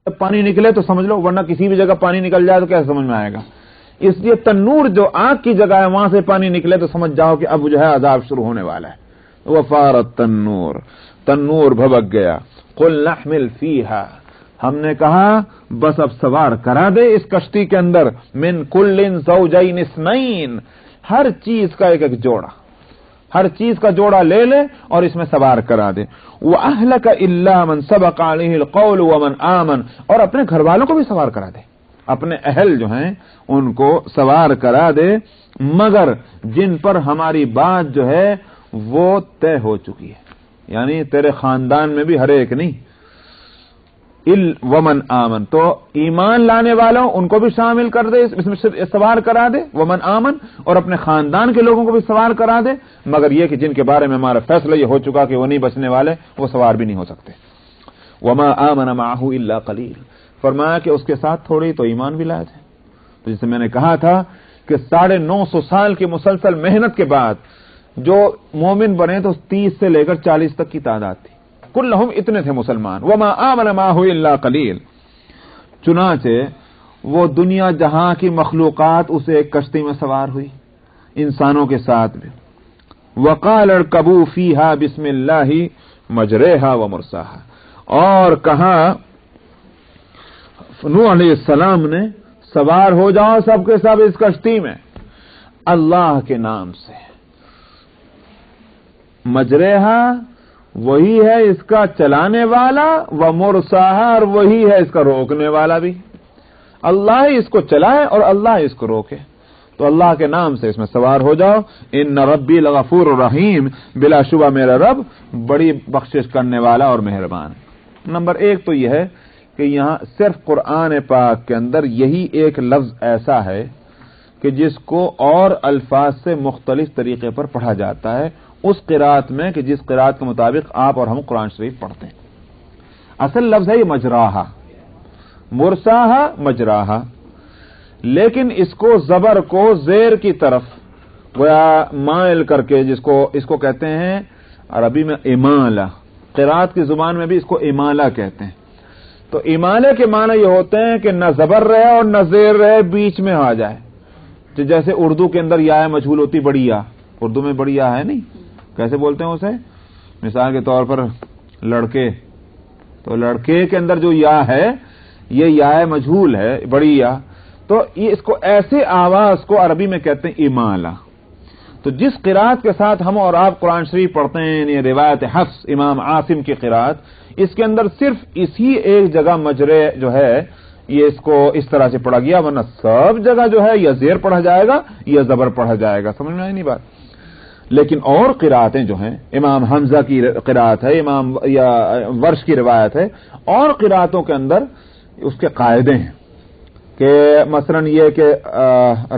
پانی نکلے تو سمجھ لو، ورنہ کسی بھی جگہ پانی نکل جائے تو کیسے سمجھ میں آئے گا؟ اس لیے تنور جو آگ کی جگہ ہے وہاں سے پانی نکلے تو سمجھ جاؤ کہ اب جو ہے عذاب شروع ہونے والا ہے. وفارت تنور، تنور بھبک گیا. قل نحمل فیہا، ہم نے کہا بس اب سوار کرا دے اس کشتی کے اندر، من کل زوجین اثنین، ہر چیز کا ایک ایک جوڑا، ہر چیز کا جوڑا لے لے اور اس میں سوار کرا دے. وَأَهْلَكَ إِلَّا مَنْ سَبَقَ عَلَيْهِ الْقَوْلُ وَمَنْ آمَنَ، اور اپنے گھر والوں کو بھی سوار کرا دے، اپنے اہل جو ہیں ان کو سوار کرا دے، مگر جن پر ہماری بات جو ہے وہ طے ہو چکی ہے، یعنی تیرے خاندان میں بھی ہر ایک نہیں. ومن آمن، تو ایمان لانے والوں ان کو بھی شامل کر دے، اس میں سوار کرا دے. ومن آمن، اور اپنے خاندان کے لوگوں کو بھی سوار کرا دے، مگر یہ کہ جن کے بارے میں ہمارا فیصلہ یہ ہو چکا کہ وہ نہیں بچنے والے، وہ سوار بھی نہیں ہو سکتے. وما آمن معه الا قلیل، فرمایا کہ اس کے ساتھ تھوڑے تو ایمان بھی لائے تھے. تو جسے میں نے کہا تھا کہ 950 سال کی مسلسل محنت کے بعد جو مومن بنے تو 30 سے لے کر 40 تک کی تعداد تھی، کلہم اتنے تھے مسلمان. وما آمن معه الا قلیل، چنانچہ وہ دنیا جہاں کی مخلوقات اسے ایک کشتی میں سوار ہوئی، انسانوں کے ساتھ بھی. وقال اركبوا فيها بسم الله مجريها ومرساها، اور کہا نوح علیہ السلام نے سوار ہو جاؤ سب کے سب اس کشتی میں اللہ کے نام سے. مجریہا وہی ہے اس کا چلانے والا، ومرساہا اور وہی ہے اس کا روکنے والا بھی. اللہ ہی اس کو چلائے اور اللہ ہی اس کو روکے، تو اللہ کے نام سے اس میں سوار ہو جاؤ. ان ربی لغفور الرحیم، بلا شبہ میرا رب بڑی بخشش کرنے والا اور مہربان. نمبر 1 تو یہ ہے کہ یہاں صرف قرآن پاک کے اندر یہی ایک لفظ ایسا ہے کہ جس کو اور الفاظ سے مختلف طریقے پر پڑھا جاتا ہے اس قرات میں کہ جس قرات کے مطابق آپ اور ہم قرآن شریف پڑھتے ہیں. اصل لفظ ہے یہ مجراہا، مرساہا مجراہا، لیکن اس کو زبر کو زیر کی طرف گویا مائل کر کے اس کو کہتے ہیں عربی میں امالہ، قرات کی زبان میں بھی اس کو امالہ کہتے ہیں. تو امالے کے معنی یہ ہوتے ہیں کہ نہ زبر رہے اور نہ زیر رہے، بیچ میں آ جائے. جیسے اردو کے اندر یا مجہول ہوتی بڑی یا، اردو میں بڑی یا ہے نہیں، کیسے بولتے ہیں اسے؟ مثال کے طور پر لڑکے، تو لڑکے کے اندر جو یا ہے یہ یا مجہول ہے، بڑی یا، تو یہ اس کو ایسے آواز کو عربی میں کہتے ہیں امالہ. تو جس قرات کے ساتھ ہم اور آپ قرآن شریف پڑھتے ہیں، یعنی روایت حفص امام عاصم کی قرات، اس کے اندر صرف اسی ایک جگہ مجرے جو ہے یہ اس کو اس طرح سے پڑھا گیا، ورنہ سب جگہ جو ہے یا زیر پڑھا جائے گا یا زبر پڑھا جائے گا. سمجھ میں آئی نہیں بات؟ لیکن اور قراتیں جو ہیں، امام حمزہ کی قرات ہے، امام یا ورش کی روایت ہے، اور قراتوں کے اندر اس کے قاعدے ہیں کہ مثلا یہ کہ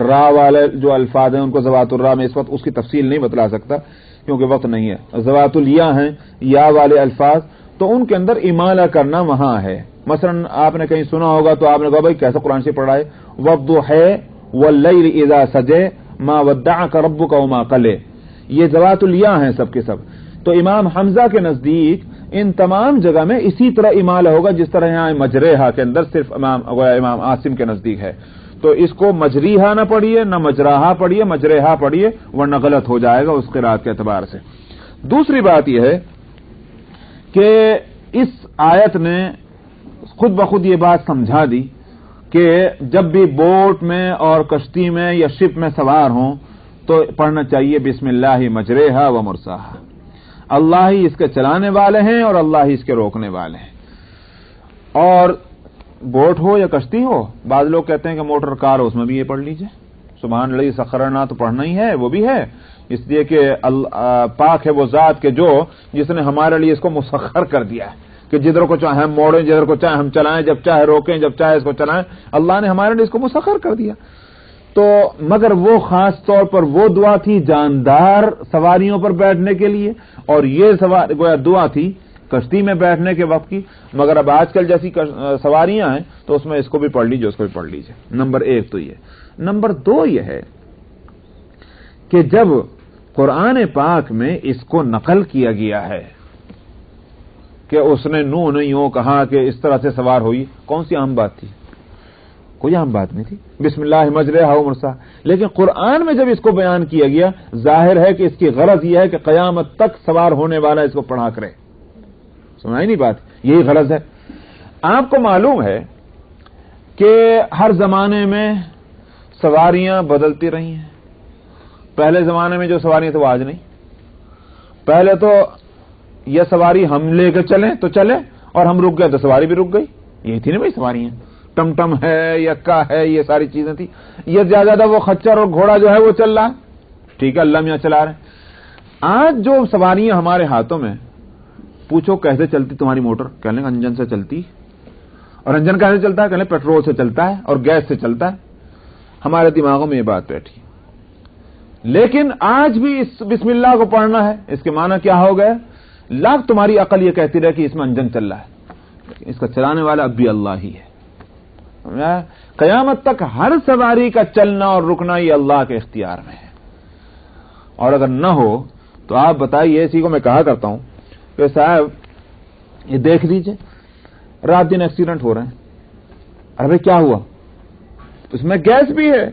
را والے جو الفاظ ہیں ان کو زوات الرا میں اس وقت اس کی تفصیل نہیں بتلا سکتا کیونکہ وقت نہیں ہے. زوات الیا ہیں یا والے الفاظ، تو ان کے اندر امالہ کرنا وہاں ہے. مثلا آپ نے کہیں سنا ہوگا تو آپ نے کہا بھائی کیسے قرآن سے پڑھا ہے، والضحى واللیل اذا سجى ما ودعك ربك وما قلى، یہ زوات الیا ہیں سب کے سب. تو امام حمزہ کے نزدیک ان تمام جگہ میں اسی طرح امالہ ہوگا جس طرح یہاں مجریہا کے اندر صرف امام عاصم کے نزدیک ہے. تو اس کو مجریہا نہ پڑھیے، نہ مجراہا پڑھیے، مجریہا پڑھیے، ورنہ غلط ہو جائے گا اس قرات کے اعتبار سے. دوسری بات یہ ہے کہ اس آیت نے خود بخود یہ بات سمجھا دی کہ جب بھی بوٹ میں اور کشتی میں یا شپ میں سوار ہوں تو پڑھنا چاہیے بسم اللہ مجریہا و مرساہا، اللہ ہی اس کے چلانے والے ہیں اور اللہ ہی اس کے روکنے والے ہیں. اور بوٹ ہو یا کشتی ہو، بعض لوگ کہتے ہیں کہ موٹر کار ہو، اس میں بھی یہ پڑھ لیجئے سبحان اللہ سخرنا، تو پڑھنا ہی ہے، وہ بھی ہے، اس لیے کہ پاک ہے وہ ذات کے جو جس نے ہمارے لیے اس کو مسخر کر دیا ہے کہ جدھر کو چاہے ہم موڑیں، جدھر کو چاہے ہم چلائیں، جب چاہے روکیں، جب چاہے اس کو چلائیں. اللہ نے ہمارے لیے اس کو مسخر کر دیا. تو مگر وہ خاص طور پر وہ دعا تھی جاندار سواریوں پر بیٹھنے کے لیے، اور یہ گویا دعا تھی کشتی میں بیٹھنے کے وقت کی. مگر اب آج کل جیسی سواریاں ہیں تو اس میں اس کو بھی پڑھ لیجیے، اس کو بھی پڑھ لیجیے. نمبر 1 تو یہ. نمبر 2 یہ ہے کہ جب قرآن پاک میں اس کو نقل کیا گیا ہے کہ اس نے نوح نے یوں کہا کہ اس طرح سے سوار ہوئی، کون سی عام بات تھی؟ کوئی عام بات نہیں تھی. بسم اللہ مجریہا و مرساہا. لیکن قرآن میں جب اس کو بیان کیا گیا، ظاہر ہے کہ اس کی غرض یہ ہے کہ قیامت تک سوار ہونے والا اس کو پڑھا کرے. سنائی نہیں بات؟ یہی غرض ہے. آپ کو معلوم ہے کہ ہر زمانے میں سواریاں بدلتی رہی ہیں. پہلے زمانے میں جو سواریاں تھیں وہ آج نہیں. پہلے تو یہ سواری ہم لے کے چلیں تو چلے، اور ہم رک گئے تو سواری بھی رک گئی. یہی تھی نا بھائی سواریاں. ٹم ٹم ہے، یکا ہے، یہ ساری چیزیں تھی. یہ زیادہ وہ خچر اور گھوڑا جو ہے وہ چل رہا ہے، ٹھیک ہے، اللہ میاں چلا رہے ہیں. آج جو سواریاں ہمارے ہاتھوں میں، پوچھو کیسے چلتی تمہاری موٹر؟ کہنے کا انجن سے چلتی. اور انجن کیسے چلتا ہے؟ کہنے پیٹرول سے چلتا ہے اور گیس سے چلتا ہے. ہمارے دماغوں میں یہ بات بیٹھی. لیکن آج بھی اس بسم اللہ کو پڑھنا ہے. اس کے معنی کیا ہو گئے؟ لاکھ تمہاری عقل یہ کہتی رہے کہ اس میں انجن چل رہا ہے، اس کا چلانے والا اب بھی اللہ ہی ہے. قیامت تک ہر سواری کا چلنا اور رکنا یہ اللہ کے اختیار میں ہے. اور اگر نہ ہو تو آپ بتائیے، اسی کو میں کہا کرتا ہوں کہ صاحب یہ دیکھ لیجئے رات دن ایکسیڈنٹ ہو رہے ہیں. ارے بھائی کیا ہوا؟ اس میں گیس بھی ہے،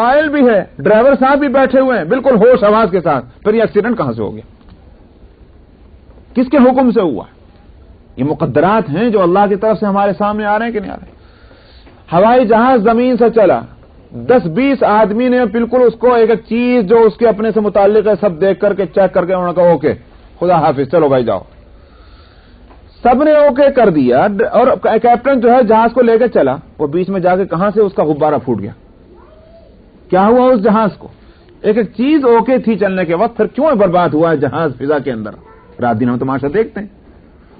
آئل بھی ہے، ڈرائیور صاحب بھی بیٹھے ہوئے ہیں بالکل ہوش آواز کے ساتھ. پھر یہ ایکسیڈنٹ کہاں سے ہو گیا؟ کس کے حکم سے ہوا؟ یہ مقدرات ہیں جو اللہ کی طرف سے ہمارے سامنے آ رہے ہیں کہ نہیں آ رہے ہیں. ہوائی جہاز زمین سے چلا، 10-20 آدمی نے بالکل اس کو ایک ایک چیز جو اس کے اپنے سے متعلق ہے سب دیکھ کر کے چیک کر کے انہوں نے کہا اوکے خدا حافظ، چلو بھائی جاؤ. سب نے اوکے کر دیا، اور کیپٹن جو ہے جہاز کو لے کے چلا. وہ بیچ میں جا کے کہاں سے اس کا غبارہ پھوٹ گیا. کیا ہوا اس جہاز کو؟ ایک ایک چیز اوکے تھی چلنے کے وقت، پھر کیوں برباد ہوا ہے جہاز فضا کے اندر؟ رات دن ہم تماشا دیکھتے ہیں.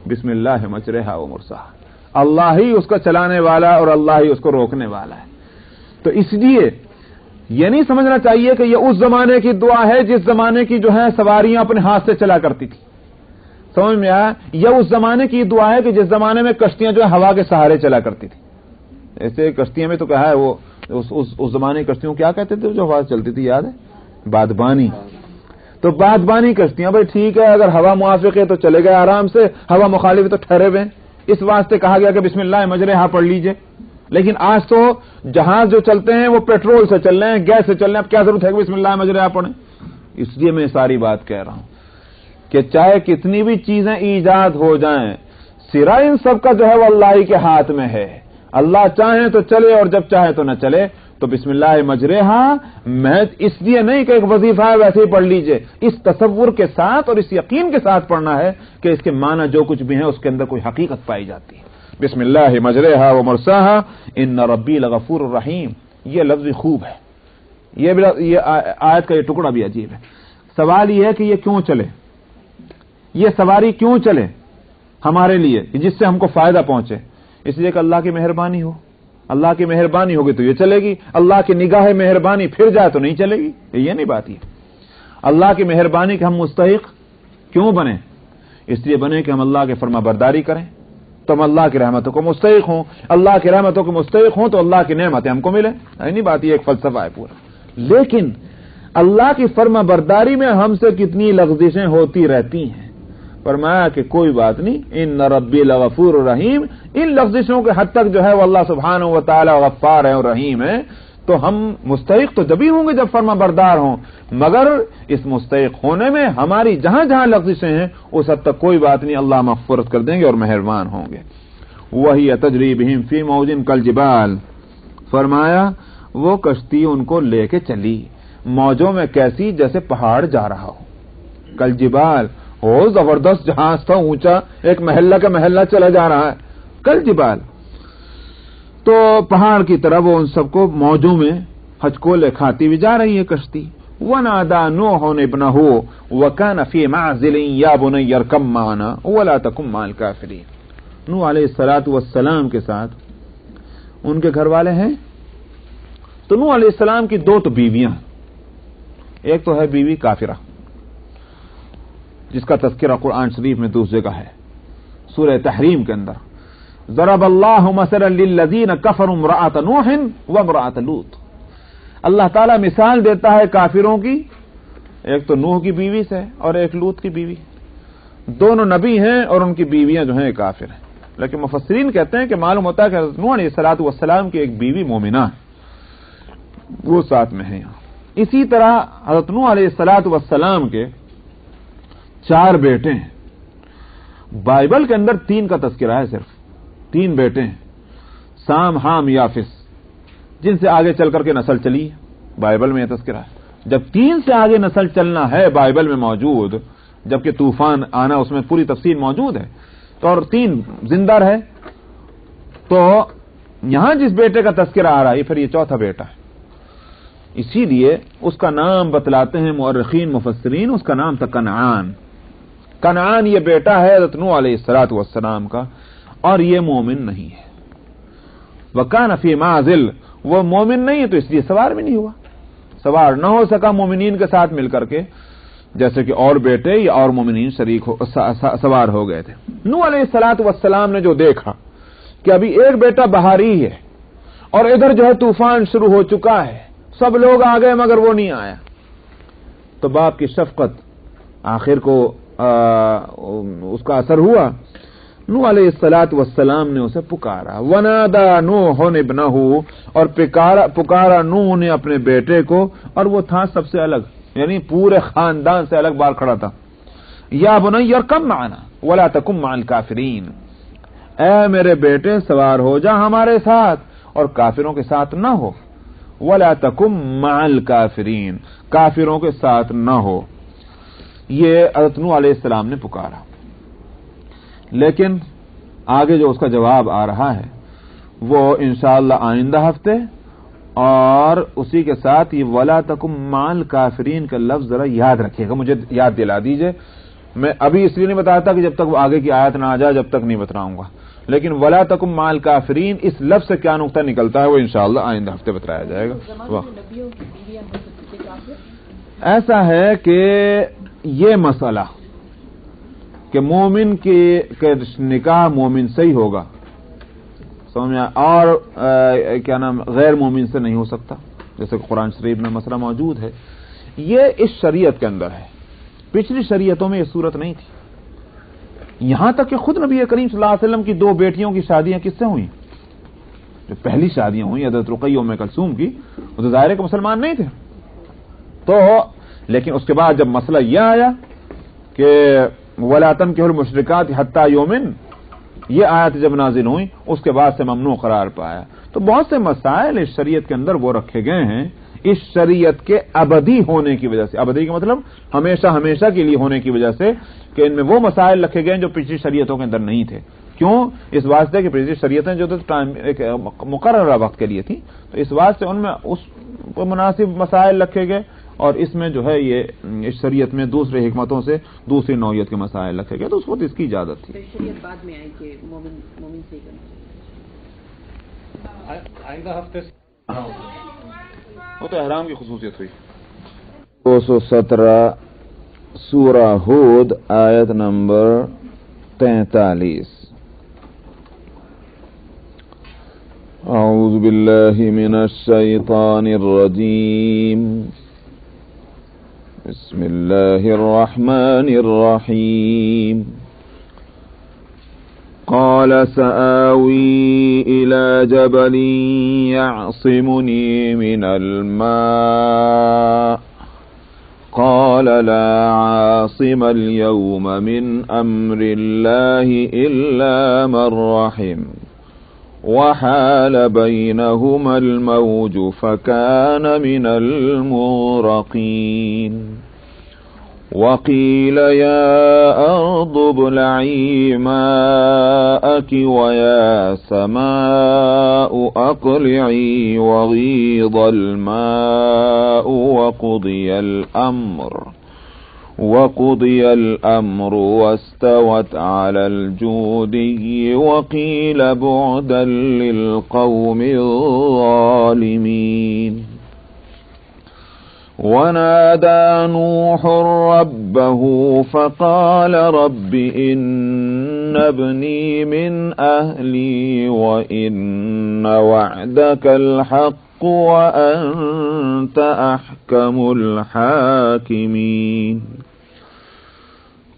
بسم اللہ مجریہا و مرساہا. اللہ ہی اس کا چلانے والا اور اللہ ہی اس کو روکنے والا ہے. تو اس لیے یہ نہیں سمجھنا چاہیے کہ یہ اس زمانے کی دعا ہے جس زمانے کی جو ہے سواریاں اپنے ہاتھ سے چلا کرتی تھی. سمجھ میں آیا؟ یہ اس زمانے کی دعا ہے کہ جس زمانے میں کشتیاں جو ہے ہوا کے سہارے چلا کرتی تھی. ایسے کشتیاں میں تو کہا ہے وہ اس زمانے کی کشتیوں کیا کہتے تھے جو ہوا چلتی تھی؟ یاد ہے؟ بادبانی. تو بادبانی کشتیاں. بھائی ٹھیک ہے، اگر ہوا موافق ہے تو چلے گئے آرام سے، ہوا مخالف ہے تو ٹھہرے ہوئے. اس واسطے کہا گیا کہ بسم اللہ مجریہا پڑھ لیجئے. لیکن آج تو جہاز جو چلتے ہیں وہ پیٹرول سے چل رہے ہیں، گیس سے چل رہے ہیں. اب کیا ضرورت ہے کہ بسم اللہ مجریہا پڑھیں؟ اس لیے میں ساری بات کہہ رہا ہوں کہ چاہے کتنی بھی چیزیں ایجاد ہو جائیں، سرا ان سب کا جو ہے وہ اللہ ہی کے ہاتھ میں ہے. اللہ چاہیں تو چلے اور جب چاہے تو نہ چلے. تو بسم اللہ مجریہا میں اس لیے نہیں کہ ایک وظیفہ ہے ویسے ہی پڑھ لیجئے، اس تصور کے ساتھ اور اس یقین کے ساتھ پڑھنا ہے کہ اس کے معنی جو کچھ بھی ہیں اس کے اندر کوئی حقیقت پائی جاتی ہے. بسم اللہ مجریہا و مرساہا ان ربی لغفور الرحیم. یہ لفظ خوب ہے. یہ آیت کا یہ ٹکڑا بھی عجیب ہے. سوال یہ ہے کہ یہ کیوں چلے؟ یہ سواری کیوں چلے ہمارے لیے جس سے ہم کو فائدہ پہنچے؟ اس لیے کہ اللہ کی مہربانی ہو. اللہ کی مہربانی ہوگی تو یہ چلے گی. اللہ کی نگاہ مہربانی پھر جائے تو نہیں چلے گی. یہ نہیں بات. یہ اللہ کی مہربانی کہ ہم مستحق کیوں بنے؟ اس لیے بنے کہ ہم اللہ کے فرما برداری کریں تو ہم اللہ کی رحمتوں کو مستحق ہوں. اللہ کی رحمتوں کو مستحق ہوں تو اللہ کی نعمتیں ہم کو ملیں. نہیں بات. یہ ایک فلسفہ ہے پورا. لیکن اللہ کی فرما برداری میں ہم سے کتنی لغزشیں ہوتی رہتی ہیں. فرمایا کہ کوئی بات نہیں، ان ربی لغفور الرحیم. ان لغزشوں کے حد تک جو ہے وہ اللہ سبحانہ و تعالی غفار ہے اور رحیم ہے. تو ہم مستحق تو جبھی ہوں گے جب فرما بردار ہوں، مگر اس مستحق ہونے میں ہماری جہاں جہاں لغزشیں ہیں اس حد تک کوئی بات نہیں، اللہ مغفرت کر دیں گے اور مہربان ہوں گے. وہی تجری بہم فی موج کالجبال. فرمایا وہ کشتی ان کو لے کے چلی موجوں میں کیسی؟ جیسے پہاڑ جا رہا ہو. کالجبال، او زبردست جہاز تھا، اونچا، ایک محلہ کا محلہ چلا جا رہا ہے. کالجبال تو پہاڑ کی طرح وہ ان سب کو موجوں میں ہچکولے کھاتی ہوئی جا رہی ہے کشتی. وَنَادَى نُوحٌ ابْنَهُ وَكَانَ فِي مَعْزِلٍ يَا بُنَيَّ ارْكَب مَّعَنَا وَلَا تَكُن مَّعَ الْكَافِرِينَ. نوح علیہ الصلوۃ والسلام کے ساتھ ان کے گھر والے ہیں. تو نوح علیہ السلام کی دو تو بیویاں، ایک تو ہے بیوی کافرہ جس کا تذکرہ قرآن شریف میں دوسری جگہ ہے، سورہ تحریم کے اندر. ضرب اللہ مثلا للذین کفروا امرأۃ نوح وامرأۃ لوط. اللہ تعالیٰ مثال دیتا ہے کافروں کی، ایک تو نوح کی بیوی سے اور ایک لوط کی بیوی. دونوں نبی ہیں اور ان کی بیویاں جو ہیں کافر ہیں، لیکن مفسرین کہتے ہیں کہ معلوم ہوتا ہے کہ حضرت نوح علیہ الصلوۃ والسلام کی ایک بیوی مومنہ ہے، وہ ساتھ میں ہے یہاں۔ اسی طرح حضرت نوح علیہ الصلوۃ والسلام کے 4 بیٹے ہیں، بائبل کے اندر 3 کا تذکرہ ہے، صرف 3 بیٹے ہیں، سام، حام، یافس، جن سے آگے چل کر کے نسل چلی ہے، بائبل میں یہ تذکرہ ہے۔ جب 3 سے آگے نسل چلنا ہے بائبل میں موجود، جبکہ طوفان آنا اس میں پوری تفصیل موجود ہے، تو اور 3 زندہ رہے، تو یہاں جس بیٹے کا تذکرہ آ رہا ہے پھر یہ 4تھا بیٹا ہے، اسی لیے اس کا نام بتلاتے ہیں مؤرخین مفسرین، اس کا نام تھا کنعان۔ کنعان یہ بیٹا ہے حضرت نوح علیہ الصلوۃ والسلام کا، اور یہ مومن نہیں ہے۔ وَكَانَ فِي مَعْزِلٍ، وہ مومن نہیں ہے تو اس لیے سوار بھی نہیں ہوا، سوار نہ ہو سکا مومنین کے ساتھ مل کر کے، جیسے کہ اور بیٹے یا اور مومنین شریک سوار ہو گئے تھے۔ نوح علیہ الصلوۃ والسلام نے جو دیکھا کہ ابھی ایک بیٹا بحاری ہے اور ادھر جو ہے طوفان شروع ہو چکا ہے، سب لوگ آ گئے مگر وہ نہیں آیا، تو باپ کی شفقت آخر کو اس کا اثر ہوا۔ نوح علیہ الصلوۃ والسلام نے اسے پکارا، ونادى نوح ابنه، اور پکارا نوح نے اپنے بیٹے کو، اور وہ تھا سب سے الگ، یعنی پورے خاندان سے الگ بار کھڑا تھا۔ یا بنی ارکب معنا ولا تکن مع الکافرین، اے میرے بیٹے سوار ہو جا ہمارے ساتھ اور کافروں کے ساتھ نہ ہو، ولا تکن مع الکافرین، کافروں کے ساتھ نہ ہو۔ یہ حضرت نوح علیہ السلام نے پکارا، لیکن آگے جو اس کا جواب آ رہا ہے وہ انشاءاللہ آئندہ ہفتے، اور اسی کے ساتھ یہ ولا تکن مع الکافرین کا لفظ ذرا یاد رکھیے گا، مجھے یاد دلا دیجئے۔ میں ابھی اس لیے نہیں بتاتا کہ جب تک وہ آگے کی آیت نہ آ جائے جب تک نہیں بتلاؤں گا، لیکن ولا تکن مع الکافرین اس لفظ سے کیا نقطہ نکلتا ہے وہ انشاءاللہ آئندہ ہفتے بتایا جائے گا۔ ایسا ہے کہ یہ مسئلہ کہ مومن کے نکاح مومن سے ہی ہوگا، سمجھا، اور کیا نام غیر مومن سے نہیں ہو سکتا، جیسے کہ قرآن شریف میں مسئلہ موجود ہے، یہ اس شریعت کے اندر ہے، پچھلی شریعتوں میں یہ صورت نہیں تھی۔ یہاں تک کہ خود نبی کریم صلی اللہ علیہ وسلم کی 2 بیٹیوں کی شادیاں کس سے ہوئیں؟ جو پہلی شادیاں ہوئیں حضرت رقیہ ام کلثوم کی، وہ تو ظاہر ہے کہ مسلمان نہیں تھے، تو لیکن اس کے بعد جب مسئلہ یہ آیا کہ وَلَا تَنكِحُوا الْمُشْرِكَاتِ حَتَّى يُؤْمِنَ، یہ آیت جب نازل ہوئی اس کے بعد سے ممنوع قرار پایا۔ تو بہت سے مسائل اس شریعت کے اندر وہ رکھے گئے ہیں اس شریعت کے ابدی ہونے کی وجہ سے، ابدی کا مطلب ہمیشہ ہمیشہ کے لیے ہونے کی وجہ سے، کہ ان میں وہ مسائل رکھے گئے ہیں جو پچھلی شریعتوں کے اندر نہیں تھے۔ کیوں؟ اس واسطے کہ پچھلی شریعتیں جو ایک مقررہ وقت کے لیے تھیں، تو اس واسطے ان میں اس مناسب مسائل رکھے گئے، اور اس میں جو ہے یہ اس شریعت میں دوسرے حکمتوں سے دوسری نوعیت کے مسائل رکھے گئے، تو اس وقت اس کی اجازت تھی۔ شریعت بعد میں آئی کہ مومن سے کرنا آئندہ ہفتے سے، وہ تو احرام کی خصوصیت ہوئی۔ 217 سورہ ہود آیت نمبر 43۔ اعوذ باللہ من الشیطان الرجیم، بسم اللہ الرحمن الرحیم۔ قال سآوي إلى جبل يعصمني من الماء قال لا عاصم اليوم من أمر الله إلا من رحم وحال بينهما الموج فكان من المغرقين وقيل يا أرض ابلعي ماءك ويا سماء أقلعي وغيض الماء وقضي الأمر واستوت على الجودي وقيل بعدا للقوم الظالمين ونادى نوح ربه فقال رب إن ابني من أهلي وإن وعدك الحق وأنت أحكم الحاكمين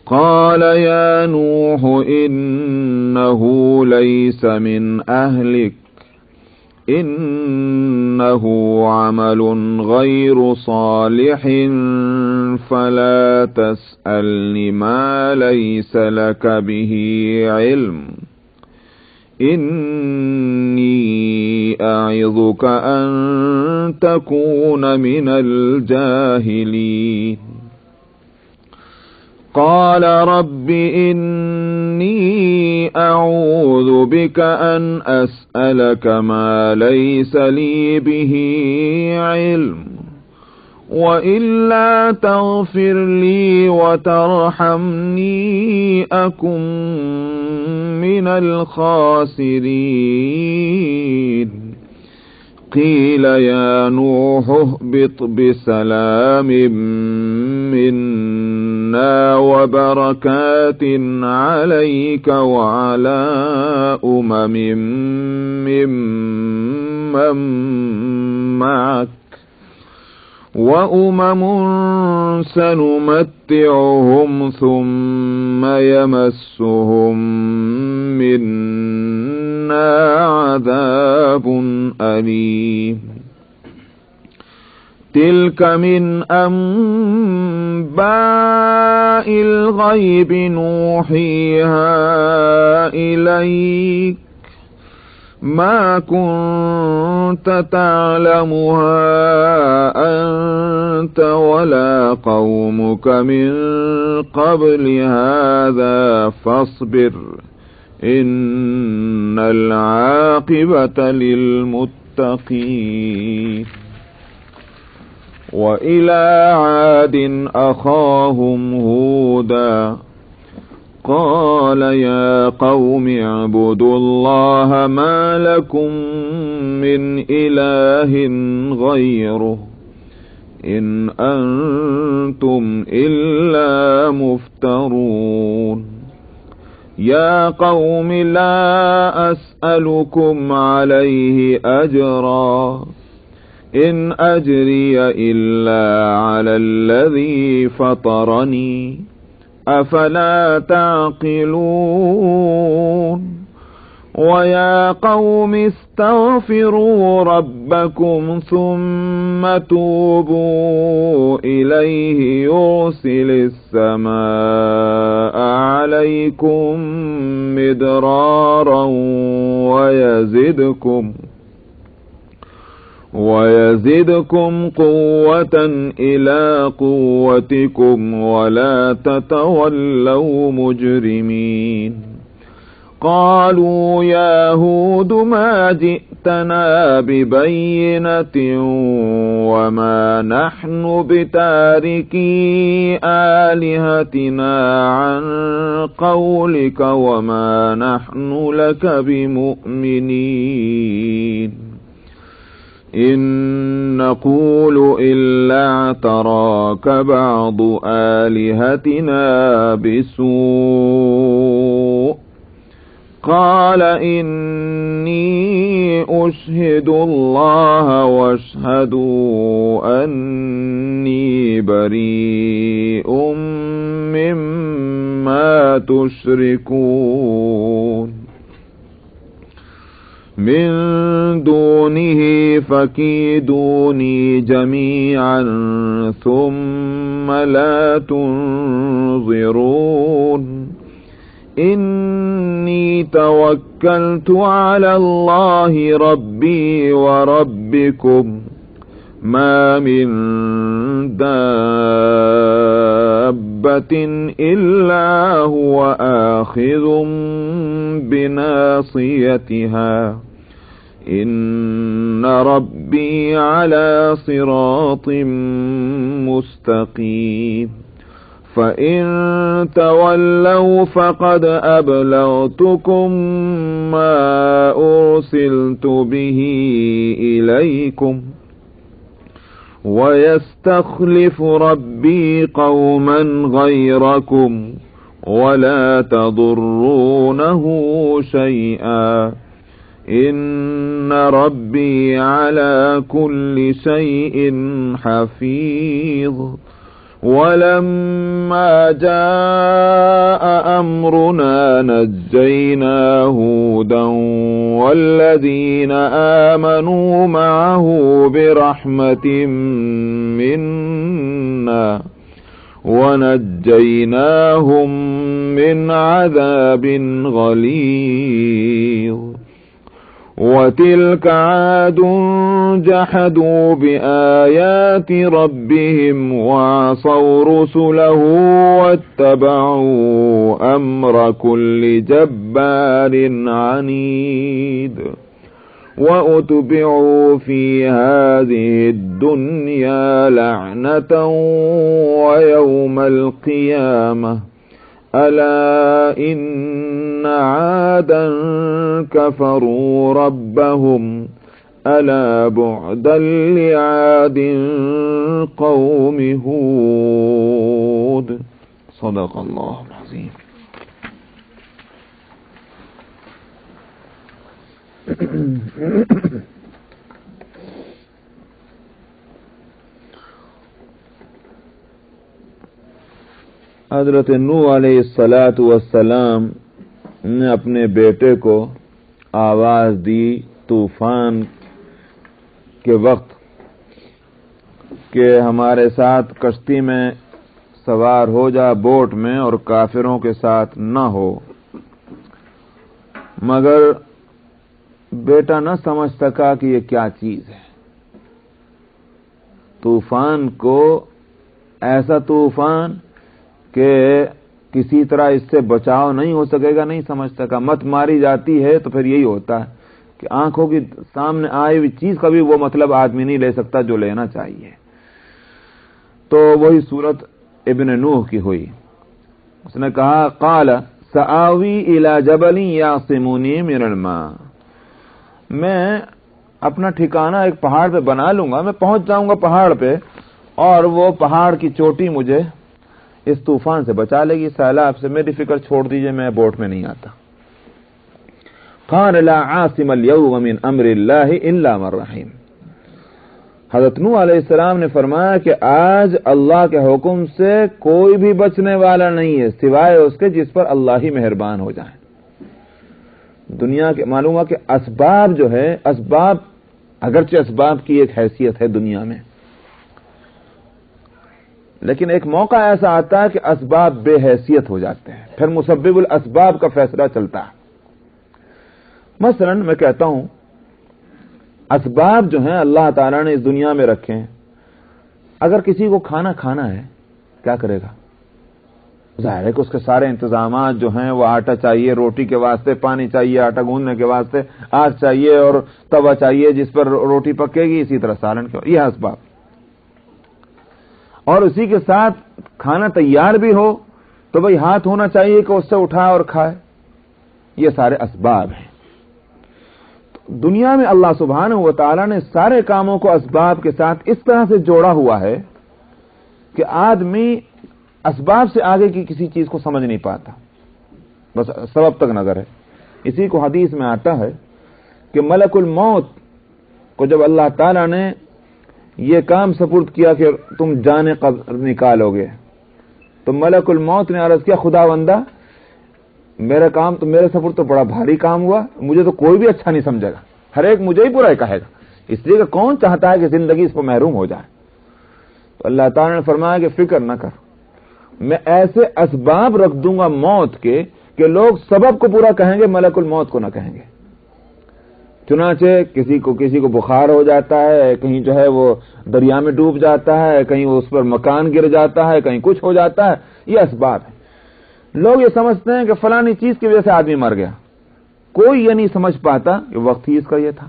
قال يا نوح إنه ليس من أهلك إنه عمل غير صالح فلا تسألني ما ليس لك به علم إني أعظك أن تكون من الجاهلين قال رب إني أعوذ بك أن أسألك ما ليس لي به علم وإلا تغفر لي وترحمني أكن من الخاسرين قيل يا نوح اهبط بسلام منا وبركات عليك وعلى ممن معك سنمتعهم ثم يمسهم منا عذاب أليم تلك من أنباء الغيب نوحيها إليك ما كنت تعلمها أنت ولا قومك من قبل هذا فاصبر إن العاقبة للمتقين وإلى عاد أخاهم هودا قال يا قوم اعبدوا الله ما لكم من إله غيره إن أنتم إلا مفترون يا قوم لا أسألكم عليه أجرا إن أجري إلا على الذي فطرني أفلا تعقلون ويا قوم استغفروا ربكم ثم توبوا إليه يرسل السماء عليكم مدرارا ويزدكم قوة إلى قوتكم ولا تتولوا مجرمين قالوا يا هود ما جئتنا ببينة وما نحن بتاركي آلهتنا عن قولك وما نحن لك بمؤمنين إن نقول إلا اعتراك بعض آلهتنا بسوء قال إني أشهد الله واشهدوا أني بريء مما تشركون من دونه فكيدوني جميعا ثم لا تنظرون إني توكلت على الله ربي وربكم ما من دابة إلا هو آخذ بناصيتها إن ربي على صراط مستقيم فإن تولوا فقد أبلغتكم ما أرسلت به إليكم ويستخلف ربي قوما غيركم ولا تضرونه شيئا إن ربي على كل شيء حفيظ وَلَمَّا جَاءَ أَمْرُنَا نَجَّيْنَا هُودًا وَالَّذِينَ آمَنُوا مَعَهُ بِرَحْمَةٍ مِّنَّا وَنَجَّيْنَاهُم مِّنْ عَذَابٍ غَلِيظٍ وَتِلْكَ عَادٌ جَحَدُوا بِآيَاتِ رَبِّهِمْ وَعَصَوْا رُسُلَهُ وَاتَّبَعُوا أَمْرَ كُلِّ جَبَّارٍ عَنِيدٍ وَأُتْبِعُوا فِي هَٰذِهِ الدُّنْيَا لَعْنَةً وَيَوْمَ الْقِيَامَةِ أَلَا إِنَّ عَادًا كَفَرُوا رَبَّهُمْ أَلَا بُعْدًا لِعَادٍ قَوْمِ هُودٍ صدق اللہ العظیم. حضرت نوح علیہ السلام نے اپنے بیٹے کو آواز دی طوفان کے وقت کہ ہمارے ساتھ کشتی میں سوار ہو جا، بوٹ میں، اور کافروں کے ساتھ نہ ہو. مگر بیٹا نہ سمجھ سکا کہ یہ کیا چیز ہے. طوفان کو، ایسا طوفان کہ کسی طرح اس سے بچاؤ نہیں ہو سکے گا، نہیں سمجھ سکا. مت ماری جاتی ہے تو پھر یہی ہوتا ہے کہ آنکھوں کی سامنے آئی ہوئی چیز کا بھی وہ مطلب آدمی نہیں لے سکتا جو لینا چاہیے. تو وہی صورت ابن نوح کی ہوئی. اس نے کہا قال سآوی الی جبل یعصمونی من الماء، میں اپنا ٹھکانہ ایک پہاڑ پہ بنا لوں گا، میں پہنچ جاؤں گا پہاڑ پہ، اور وہ پہاڑ کی چوٹی مجھے اس طوفان سے بچا لے گی، سیلاب سے. میری فکر چھوڑ دیجئے، میں بوٹ میں نہیں آتا. قال لا عاصم اليوم من امر اللہ الا من رحم. حضرت نوح علیہ السلام نے فرمایا کہ آج اللہ کے حکم سے کوئی بھی بچنے والا نہیں ہے سوائے اس کے جس پر اللہ ہی مہربان ہو جائے. دنیا کے معلوم ہے کہ اسباب جو ہے، اسباب اگرچہ اسباب کی ایک حیثیت ہے دنیا میں، لیکن ایک موقع ایسا آتا ہے کہ اسباب بے حیثیت ہو جاتے ہیں، پھر مسبب الاسباب کا فیصلہ چلتا ہے. مثلا میں کہتا ہوں اسباب جو ہیں اللہ تعالیٰ نے اس دنیا میں رکھے ہیں. اگر کسی کو کھانا کھانا ہے کیا کرے گا؟ ظاہر ہے کہ اس کے سارے انتظامات جو ہیں، وہ آٹا چاہیے روٹی کے واسطے، پانی چاہیے آٹا گوندنے کے واسطے، آگ چاہیے اور توا چاہیے جس پر روٹی پکے گی، اسی طرح سالن کے، یہ اسباب. اور اسی کے ساتھ کھانا تیار بھی ہو تو بھئی ہاتھ ہونا چاہیے کہ اس سے اٹھائے اور کھائے. یہ سارے اسباب ہیں. دنیا میں اللہ سبحانہ و تعالی نے سارے کاموں کو اسباب کے ساتھ اس طرح سے جوڑا ہوا ہے کہ آدمی اسباب سے آگے کی کسی چیز کو سمجھ نہیں پاتا، بس سبب تک نظر ہے. اسی کو حدیث میں آتا ہے کہ ملک الموت کو جب اللہ تعالی نے یہ کام سپرد کیا کہ تم جان نکالو گے، تو ملک الموت نے عرض کیا خداوندہ میرا کام تو، میرے سفر تو بڑا بھاری کام ہوا، مجھے تو کوئی بھی اچھا نہیں سمجھے گا، ہر ایک مجھے ہی برا ہی کہے گا، اس لیے کہ کون چاہتا ہے کہ زندگی اس کو محروم ہو جائے. تو اللہ تعالیٰ نے فرمایا کہ فکر نہ کر، میں ایسے اسباب رکھ دوں گا موت کے کہ لوگ سبب کو پورا کہیں گے، ملک الموت کو نہ کہیں گے. چنانچہ کسی کو بخار ہو جاتا ہے، کہیں جو ہے وہ دریا میں ڈوب جاتا ہے، کہیں وہ اس پر مکان گر جاتا ہے، کہیں کچھ ہو جاتا ہے. یہ اسباب ہے. لوگ یہ سمجھتے ہیں کہ فلانی چیز کی وجہ سے آدمی مر گیا، کوئی یہ نہیں سمجھ پاتا کہ وقت ہی اس کا یہ تھا.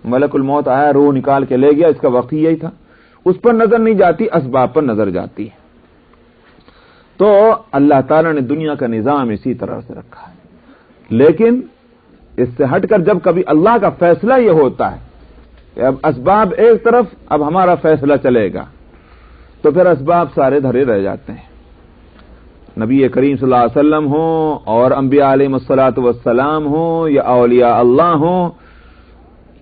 ملک الموت آیا، روح نکال کے لے گیا، اس کا وقت ہی یہی تھا. اس پر نظر نہیں جاتی، اسباب پر نظر جاتی ہے. تو اللہ تعالیٰ نے دنیا کا نظام اسی طرح سے رکھا ہے. لیکن اس سے ہٹ کر جب کبھی اللہ کا فیصلہ یہ ہوتا ہے کہ اب اسباب ایک طرف، اب ہمارا فیصلہ چلے گا، تو پھر اسباب سارے دھرے رہ جاتے ہیں. نبی کریم صلی اللہ علیہ وسلم ہوں اور انبیاء علیہ الصلوۃ والسلام ہوں یا اولیاء اللہ ہوں،